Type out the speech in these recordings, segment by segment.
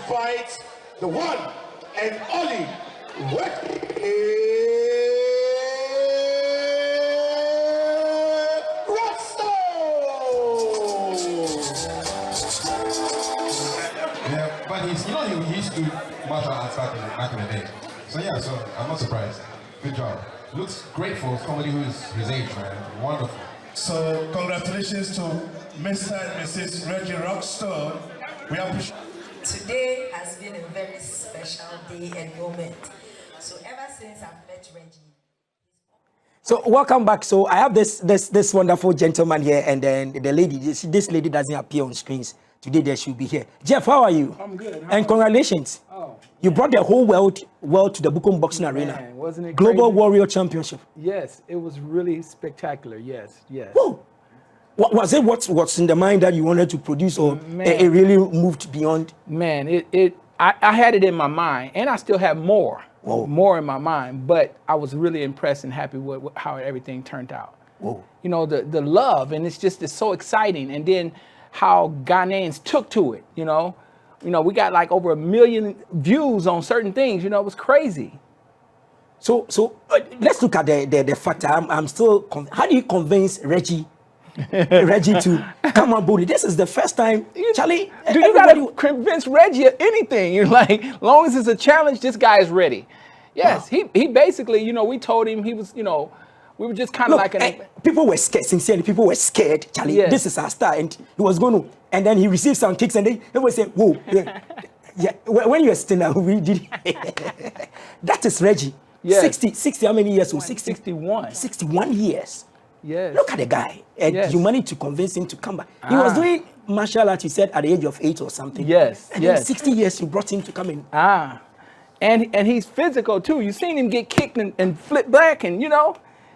fight the one and only Yeah, but he used to do martial arts back in the day. So yeah, so I'm not surprised. Good job. Looks great for somebody who's his age, man. Wonderful. So congratulations to Mr. and Mrs. Reggie Rockstone. We appreciate. Today has been a very special day and moment. So ever since I've met Reggie. So welcome back. So I have this wonderful gentleman here, and then the lady. This lady doesn't appear on screens today. There she'll be here. Jeff, how are you? I'm good. And congratulations. Oh, you brought the whole world to the Bukum Boxing Arena. Wasn't it Global crazy? Warrior Championship. Yes, it was really spectacular. Yes. Whoa. What was it? What's in the mind that you wanted to produce, or it really moved beyond? Man, I had it in my mind, and I still have more in my mind. But I was really impressed and happy with how everything turned out. Whoa. You know, the love, and it's so exciting. And then how Ghanaians took to it. You know, we got like over 1 million views on certain things. You know, it was crazy. So let's look at the fact. I'm still. How do you convince Reggie to come on board? This is the first time, Charlie. You gotta convince Reggie of anything. You're like, as long as it's a challenge, this guy is ready. Yes, wow. He basically, we told him he was, we were just kind of like people were scared. Sincerely, people were scared. Charlie, yes. This is our star, and he was going to, and then he received some kicks, and they were saying, "Whoa, yeah." When you were still now, we did. That is Reggie. Yes. 60. How many years? 61. 61 years. Yes. Look at the guy. And you managed to convince him to come back. He was doing martial arts, you said, at the age of 8 or something. Yes. And then 60 years, you brought him to come in. And he's physical too. You seen him get kicked and flip back, and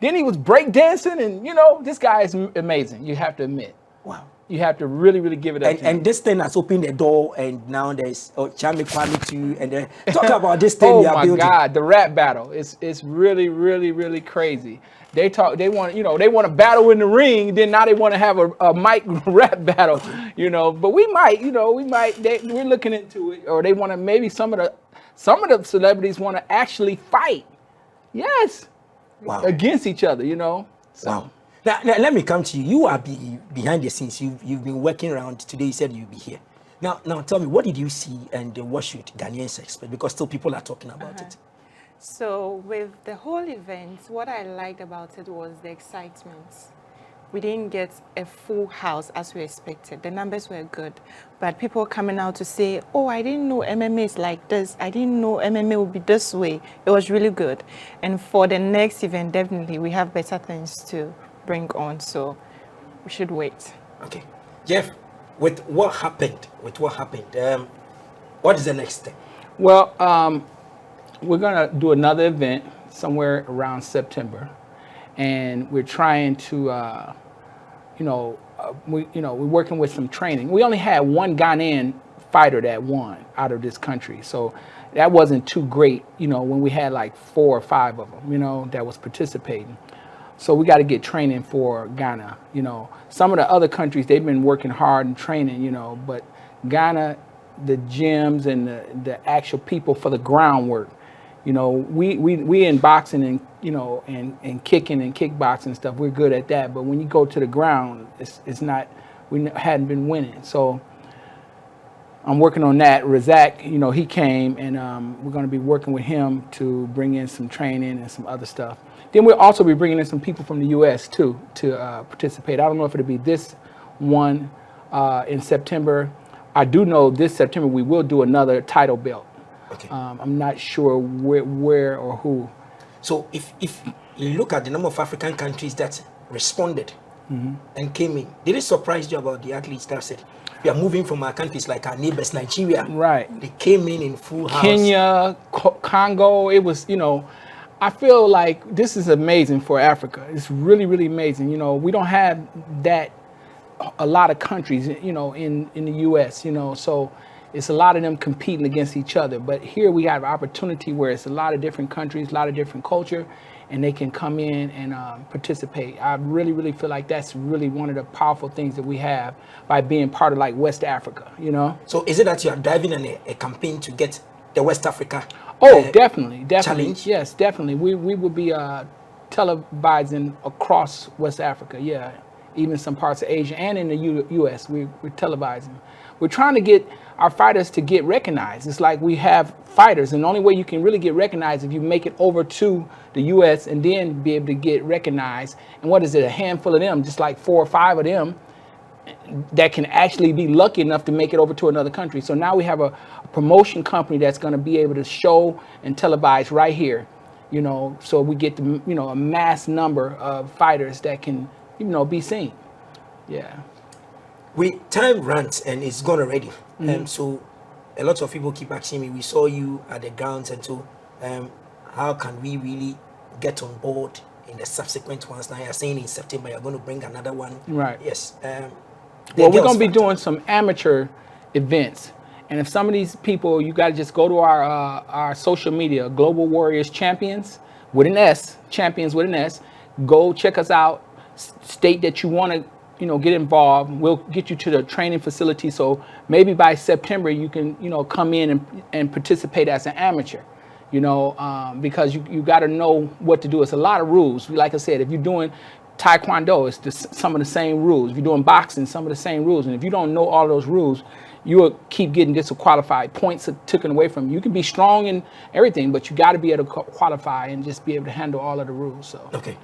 then he was break dancing, and this guy is amazing. You have to admit. Wow. You have to really, really give it up. And this thing has opened the door, and now there's Chami Kwame too. And then talk about this thing we are building. Oh my God, the rap battle. It's really, really, really crazy. They want to battle in the ring, then now they want to have a mic rap battle, But we might. We're looking into it, or they want to maybe some of the celebrities want to actually fight. Yes. Wow. Against each other, So. Wow. Now, let me come to you. You are behind the scenes. You've been working around. Today you said you'll be here. Now tell me, what did you see, and what should Ghanaians expect? Because still people are talking about it. So with the whole event, what I liked about it was the excitement. We didn't get a full house as we expected. The numbers were good, but people coming out to say, "Oh, I didn't know MMA is like this. I didn't know MMA would be this way." It was really good. And for the next event, definitely we have better things to bring on, so we should wait. Okay, Jeff, with what happened, what is the next step? Well, we're gonna do another event somewhere around September, and we're trying to, we're working with some training. We only had one Ghanaian fighter that won out of this country, so that wasn't too great. When we had like 4 or 5 of them, that was participating. So we got to get training for Ghana. Some of the other countries, they've been working hard and training, but Ghana, the gyms and the actual people for the groundwork, we in boxing and, and kicking and kickboxing and stuff, we're good at that. But when you go to the ground, it's not, we hadn't been winning. So I'm working on that. Razak, he came, and we're going to be working with him to bring in some training and some other stuff. Then we'll also be bringing in some people from the U.S. too to participate. I don't know if it'll be this one in September. I do know this September we will do another title belt. Okay. I'm not sure where or who. So if you look at the number of African countries that responded and came in, did it surprise you about the athletes that said, we are moving from our countries like our neighbors, Nigeria? Right. They came in full house. Kenya, Congo, it was, I feel like this is amazing for Africa. It's really, really amazing. We don't have that, a lot of countries, in the U.S., so it's a lot of them competing against each other. But here we have an opportunity where it's a lot of different countries, a lot of different culture, and they can come in and participate. I really, really feel like that's really one of the powerful things that we have by being part of like West Africa, you know? So is it that you are driving a campaign to get the West Africa? Oh, definitely. Challenge? Yes, definitely. We will be televising across West Africa, yeah. Even some parts of Asia and in the U.S. We're televising. We're trying to get our fighters to get recognized. It's like we have fighters, and the only way you can really get recognized if you make it over to the U.S. and then be able to get recognized. And what is it, a handful of them, just like 4 or 5 of them that can actually be lucky enough to make it over to another country. So now we have a promotion company that's going to be able to show and televise right here, you know, so we get the, you know, a mass number of fighters that can, you know, be seen. Yeah. Time runs and it's gone already. So a lot of people keep asking me, we saw you at the grounds, and so how can we really get on board in the subsequent ones? Now you're saying in September you're going to bring another one. Right. Yes. Well, we're going to be doing some amateur events. And if some of these people, you got to just go to our social media, Global Warriors Champions with an S, Champions with an S. Go check us out. State that you want to, you know, get involved. We'll get you to the training facility. So maybe by September you can, you know, come in and participate as an amateur, you know, because you got to know what to do. It's a lot of rules. Like I said, if you're doing Taekwondo, it's some of the same rules. If you're doing boxing, some of the same rules. And if you don't know all those rules, you will keep getting disqualified. Points are taken away from you. You can be strong in everything, but you got to be able to qualify and just be able to handle all of the rules. So okay.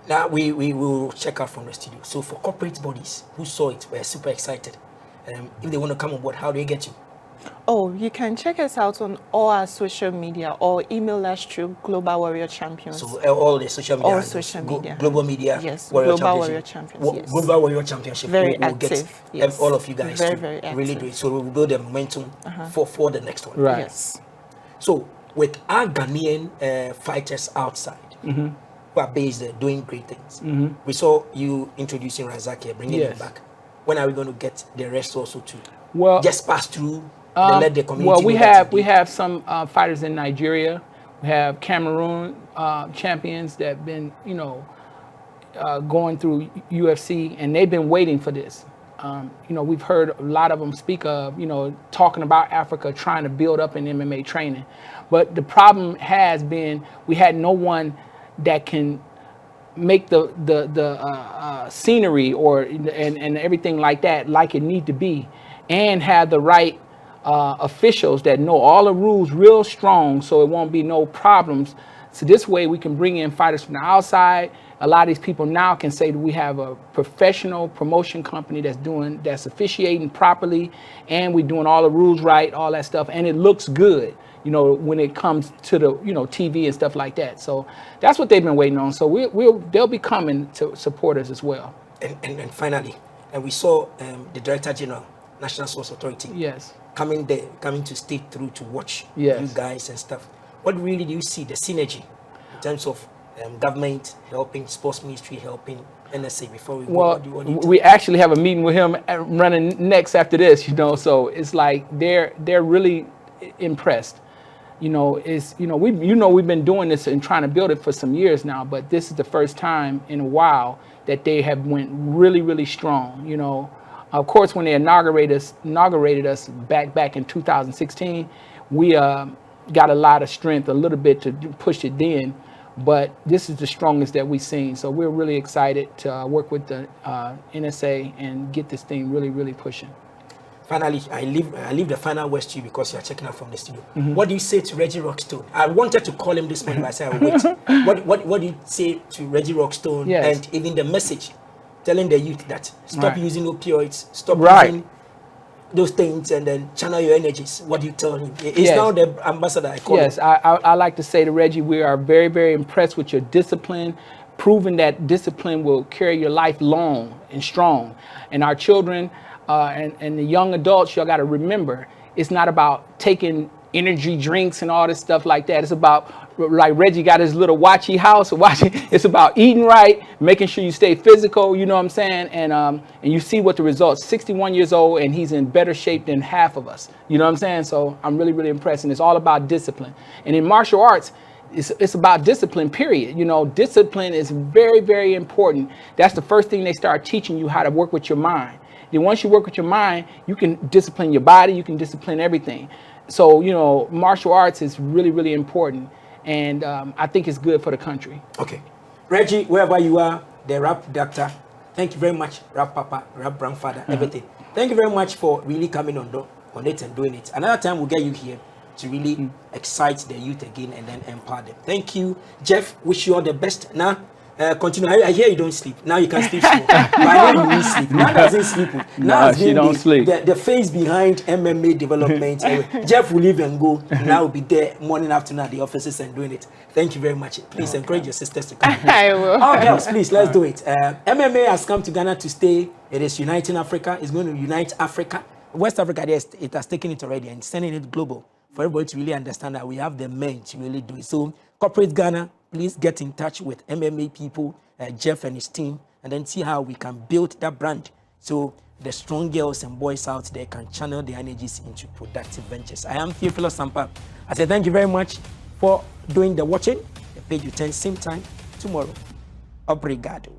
Now we will check out from the studio. So for corporate bodies who saw it, we're super excited. If they want to come on board, how do they get you? Oh, you can check us out on all our social media or email us through Global Warrior Champions. So all the social media. All social media. Global media. Yes. Warrior Global Warrior Champions. Yes. Global Warrior Championship. Very we'll active. Get yes. all of you guys very, to very active. really do it. So we'll build the momentum for the next one. right. Yes. So with our Ghanaian fighters outside, who are based there doing great things, we saw you introducing Razak here, bringing him back. When are we going to get the rest also to just pass through? Let the community well, we have some fighters in Nigeria. We have Cameroon champions that have been, you know, going through UFC, and they've been waiting for this. You know, we've heard a lot of them speak of, you know, talking about Africa, trying to build up in MMA training. But the problem has been we had no one that can make the scenery or and everything like that like it need to be, and have the right officials that know all the rules real strong, so it won't be no problems. So this way we can bring in fighters from the outside. A lot of these people now can say that we have a professional promotion company that's officiating properly, and we're doing all the rules right, all that stuff, and it looks good, you know, when it comes to the, you know, TV and stuff like that. So that's what they've been waiting on. So they'll be coming to support us as well. And finally, we saw the Director General, National Sports Authority. Yes. Coming to stay through to watch Yes. you guys and stuff. What really do you see the synergy in terms of government helping, sports ministry helping, NSA before we go? What do you we actually have a meeting with him running next after this, you know, so it's like they're really impressed. You know, it's, you know, we've been doing this and trying to build it for some years now, but this is the first time in a while that they have went really, really strong, you know. Of course, when they inaugurated us back in 2016, we got a lot of strength, a little bit to push it then, but this is the strongest that we've seen. So we're really excited to work with the NSA and get this thing really, really pushing. Finally, I leave the final words to you because you are checking out from the studio. What do you say to Reggie Rockstone? I wanted to call him this morning, but I said I will wait. What do you say to Reggie Rockstone? Yes. And even the message telling the youth that stop using opioids, stop using those things, and then channel your energies? What do you tell him? He's now the ambassador, I call him. Yes, I like to say to Reggie, we are very, very impressed with your discipline, proving that discipline will carry your life long and strong. And our children and the young adults, y'all got to remember, it's not about taking energy drinks and all this stuff like that. It's about, like Reggie got his little watchy house. It's about eating right, making sure you stay physical, you know what I'm saying? And you see what the results, 61 years old, and he's in better shape than half of us. You know what I'm saying? So I'm really, really impressed. And it's all about discipline. And in martial arts, it's about discipline, period. You know, discipline is very, very important. That's the first thing they start teaching you, how to work with your mind. Then once you work with your mind, you can discipline your body, you can discipline everything. So, you know, martial arts is really, really important. And I think it's good for the country. Okay. Reggie, wherever you are, the rap doctor, thank you very much, rap papa, rap grandfather, everything. Thank you very much for really coming on it and doing it. Another time we'll get you here to really excite the youth again and then empower them. Thank you, Jeff. Wish you all the best. Now, continue. I hear you don't sleep. Now you can sleep. But I know you will sleep. Now doesn't sleep. Now she don't sleep. The face behind MMA development. Jeff will leave and go. Now will be there morning, afternoon at the offices and doing it. Thank you very much. Please encourage your sisters to come. I will. Oh, girls, please, let's do it. MMA has come to Ghana to stay. It is uniting Africa. It's going to unite Africa. West Africa, it has taken it already and sending it global for everybody to really understand that we have the men to really do it. So, corporate Ghana, please get in touch with MMA people, Jeff and his team, and then see how we can build that brand so the strong girls and boys out there can channel their energies into productive ventures. I am Theophilus Sampa. I say thank you very much for doing the watching. The page will turn same time tomorrow. Obrigado.